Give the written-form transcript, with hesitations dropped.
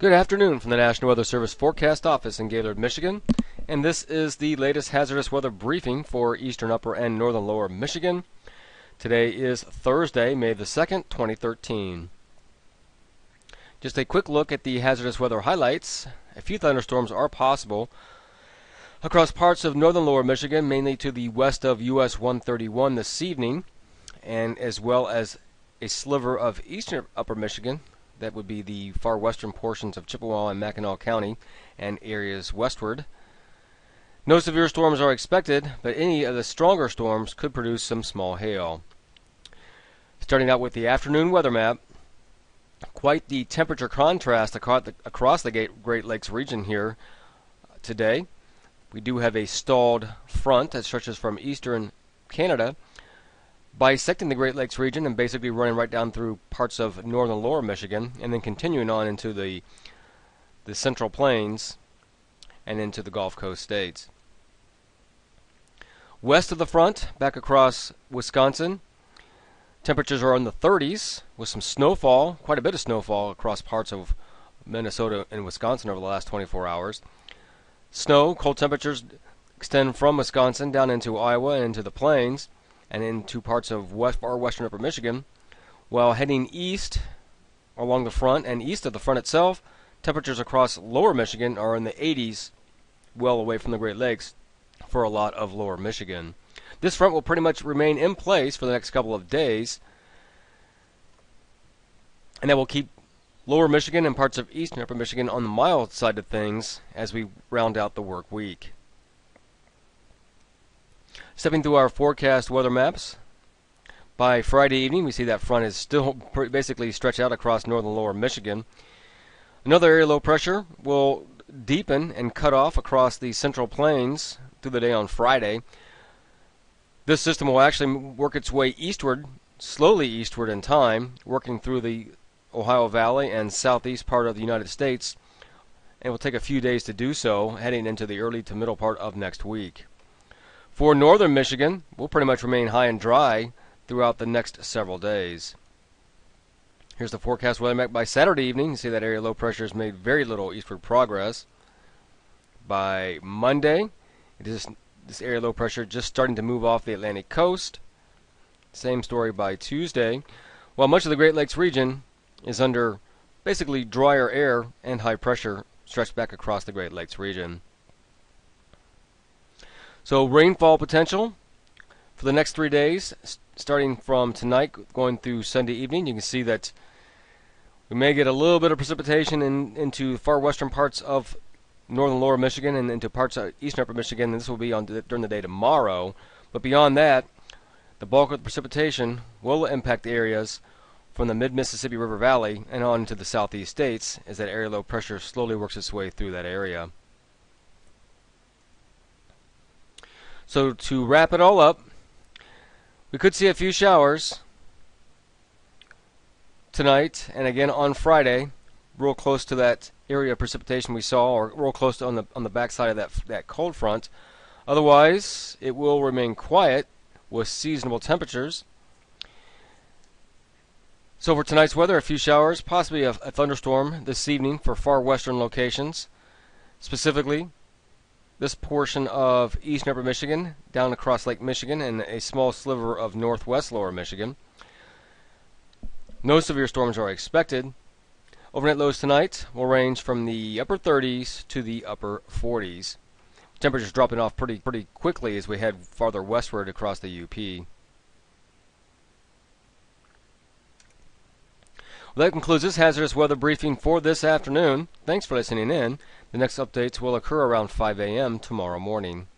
Good afternoon from the National Weather Service Forecast Office in Gaylord, Michigan, and this is the latest hazardous weather briefing for eastern upper and northern lower Michigan. Today is Thursday, May the 2nd, 2013. Just a quick look at the hazardous weather highlights. A few thunderstorms are possible across parts of northern lower Michigan, mainly to the west of US 131 this evening, and as well as a sliver of eastern upper Michigan. That would be the far western portions of Chippewa and Mackinac County and areas westward. No severe storms are expected, but any of the stronger storms could produce some small hail. Starting out with the afternoon weather map, quite the temperature contrast across the Great Lakes region here today. We do have a stalled front that stretches from eastern Canada, bisecting the Great Lakes region and basically running right down through parts of northern lower Michigan and then continuing on into the central plains and into the Gulf Coast states. West of the front, back across Wisconsin, temperatures are in the 30s with some snowfall, quite a bit of snowfall across parts of Minnesota and Wisconsin over the last 24 hours. Snow, cold temperatures extend from Wisconsin down into Iowa and into the plains and into parts of far western upper Michigan. While heading east along the front and east of the front itself, temperatures across lower Michigan are in the 80s, well away from the Great Lakes for a lot of lower Michigan. This front will pretty much remain in place for the next couple of days, and that will keep lower Michigan and parts of eastern upper Michigan on the mild side of things as we round out the work week. Stepping through our forecast weather maps, by Friday evening we see that front is still basically stretched out across northern lower Michigan. Another area low pressure will deepen and cut off across the central plains through the day on Friday. This system will actually work its way eastward, slowly eastward in time, working through the Ohio Valley and southeast part of the United States, and will take a few days to do so, heading into the early to middle part of next week. For northern Michigan, we'll pretty much remain high and dry throughout the next several days. Here's the forecast weather map by Saturday evening. You see that area low pressure has made very little eastward progress. By Monday, this area low pressure just starting to move off the Atlantic coast. Same story by Tuesday. While much of the Great Lakes region is under basically drier air and high pressure stretched back across the Great Lakes region. So rainfall potential for the next 3 days, starting from tonight going through Sunday evening. You can see that we may get a little bit of precipitation into far western parts of northern lower Michigan and into parts of eastern upper Michigan, and this will be during the day tomorrow. But beyond that, the bulk of the precipitation will impact the areas from the mid-Mississippi River Valley and on into the southeast states as that area low pressure slowly works its way through that area. So to wrap it all up, we could see a few showers tonight and again on Friday, real close to that area of precipitation we saw, or real close to on the backside of that cold front. Otherwise, it will remain quiet with seasonable temperatures. So for tonight's weather, a few showers, possibly a thunderstorm this evening for far western locations, specifically this portion of eastern upper Michigan down across Lake Michigan and a small sliver of northwest lower Michigan. No severe storms are expected. Overnight lows tonight will range from the upper 30s to the upper 40s. Temperatures dropping off pretty quickly as we head farther westward across the UP. Well, that concludes this hazardous weather briefing for this afternoon. Thanks for listening in. The next updates will occur around 5 a.m. tomorrow morning.